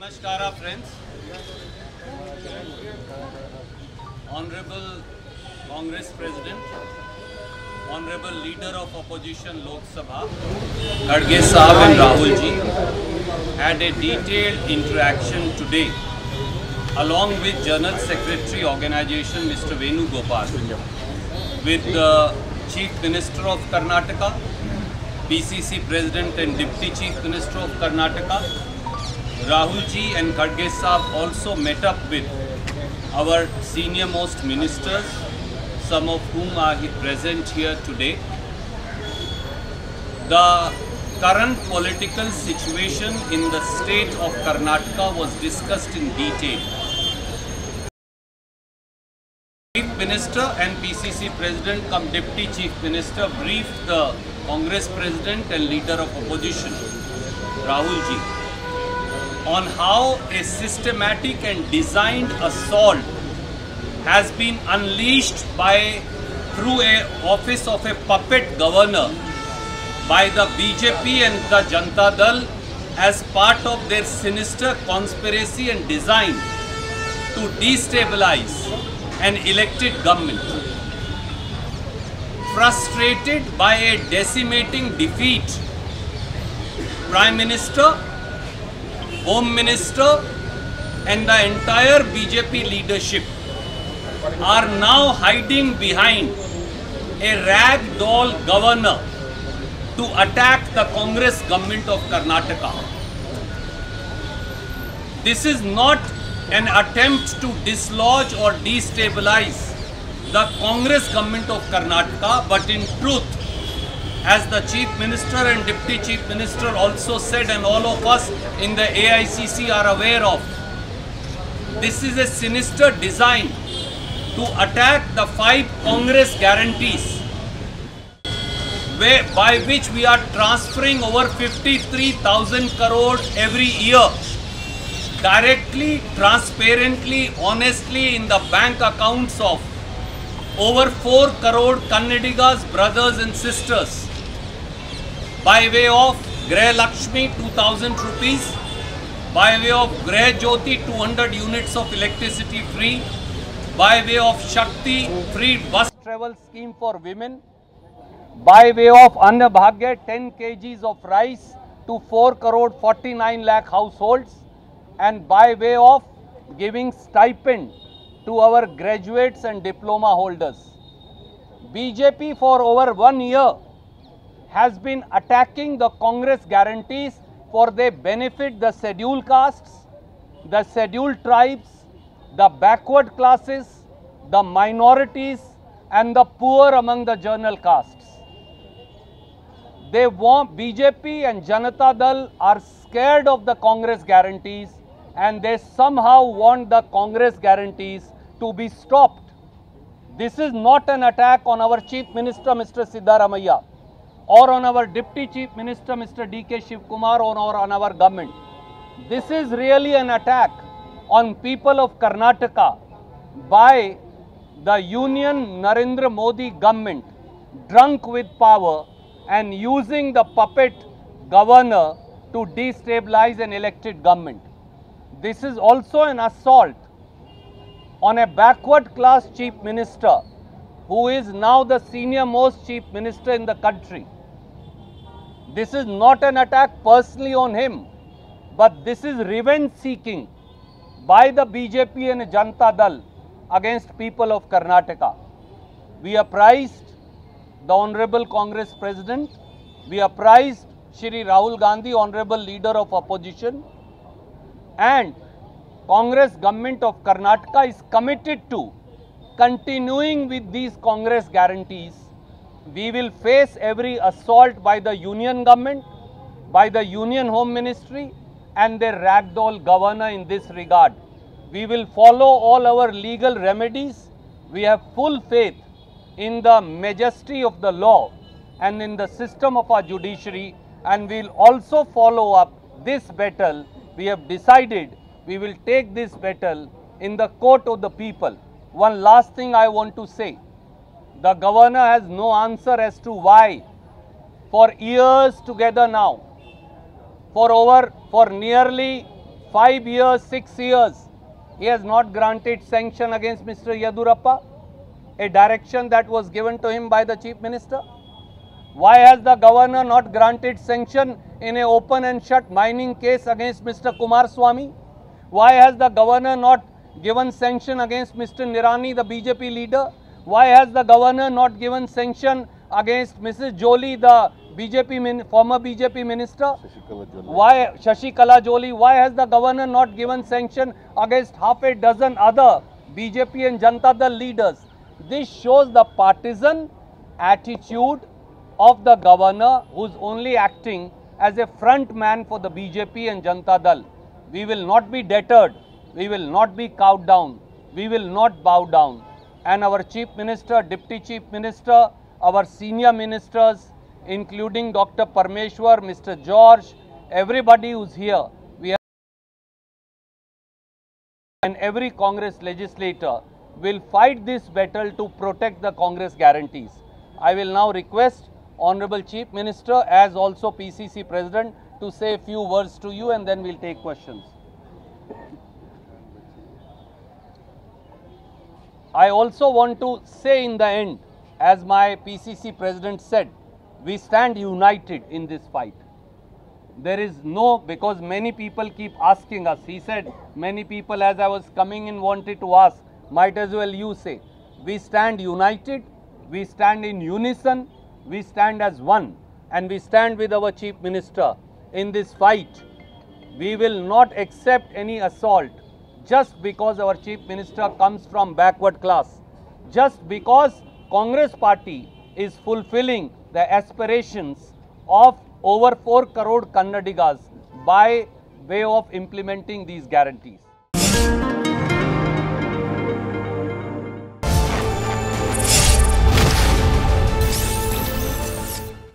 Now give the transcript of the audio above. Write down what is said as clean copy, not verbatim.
Namaskara friends. Honorable Congress President, Honorable Leader of Opposition Lok Sabha, Khadge Sahab and Rahul ji had a detailed interaction today along with General Secretary Organization Mr. Venu Gopal with the Chief Minister of Karnataka, PCC President and Deputy Chief Minister of Karnataka. Rahul ji and Khadge Sahab also met up with our senior most ministers, some of whom are present here today. The current political situation in the state of Karnataka was discussed in detail. Chief Minister and PCC President cum Deputy Chief Minister briefed the Congress President and Leader of Opposition, Rahul ji, on how a systematic and designed assault has been unleashed through a office of a puppet governor by the BJP and the Janata Dal as part of their sinister conspiracy and design to destabilize an elected government. Frustrated by a decimating defeat, Prime Minister, Home Minister and the entire BJP leadership are now hiding behind a ragdoll governor to attack the Congress government of Karnataka. This is not an attempt to dislodge or destabilize the Congress government of Karnataka, but in truth, as the Chief Minister and Deputy Chief Minister also said, and all of us in the AICC are aware of, this is a sinister design to attack the 5 Congress guarantees by which we are transferring over 53,000 crore every year directly, transparently, honestly in the bank accounts of over 4 crore Kannadigas, brothers and sisters, by way of Greh Lakshmi 2000 rupees, by way of Greh Jyoti 200 units of electricity free, by way of Shakti free bus travel scheme for women, by way of Anna Bhagya 10 kgs of rice to 4 crore 49 lakh households, and by way of giving stipend to our graduates and diploma holders. BJP for over 1 year has been attacking the Congress guarantees for they benefit the scheduled castes, the scheduled tribes, the backward classes, the minorities and the poor among the general castes. They want BJP and Janata Dal are scared of the Congress guarantees and they somehow want the Congress guarantees to be stopped. This is not an attack on our Chief Minister Mr. Siddaramaiah or on our Deputy Chief Minister Mr. D.K. Shivkumar or on our government. This is really an attack on people of Karnataka by the Union Narendra Modi government drunk with power and using the puppet governor to destabilize an elected government. This is also an assault on a backward class Chief Minister who is now the senior most Chief Minister in the country. This is not an attack personally on him, but this is revenge seeking by the BJP and Janata Dal against people of Karnataka. We apprised the Honorable Congress President, we apprised Shri Rahul Gandhi, Honorable Leader of Opposition, and Congress government of Karnataka is committed to continuing with these Congress guarantees. We will face every assault by the Union government, by the Union Home Ministry and their ragdoll governor in this regard. We will follow all our legal remedies. We have full faith in the majesty of the law and in the system of our judiciary, and we will also follow up this battle. We have decided we will take this battle in the court of the people. One last thing I want to say. The governor has no answer as to why for years together now, for nearly 5 years, 6 years, he has not granted sanction against Mr. Yedurappa, a direction that was given to him by the Chief Minister? Why has the governor not granted sanction in an open and shut mining case against Mr. Kumaraswamy? Why has the governor not given sanction against Mr. Nirani, the BJP leader? Why has the governor not given sanction against Mrs. Jolie, the former BJP minister? Why Shashikala Jolie? Why has the governor not given sanction against half a dozen other BJP and Janata Dal leaders? This shows the partisan attitude of the governor, who is only acting as a front man for the BJP and Janata Dal. We will not be deterred. We will not be cowed down. We will not bow down. And our Chief Minister, Deputy Chief Minister, our senior ministers, including Dr. Parmeshwar, Mr. George, everybody who's here, and every Congress legislator will fight this battle to protect the Congress guarantees. I will now request Honorable Chief Minister, as also PCC President, to say a few words to you, and then we'll take questions. I also want to say in the end, as my PCC President said, we stand united in this fight. There is no, because many people keep asking us, he said, many people as I was coming in wanted to ask, might as well you say. We stand united, we stand in unison, we stand as one, and we stand with our Chief Minister in this fight. We will not accept any assault just because our Chief Minister comes from backward class, just because Congress party is fulfilling the aspirations of over 4 crore Kannadigas by way of implementing these guarantees.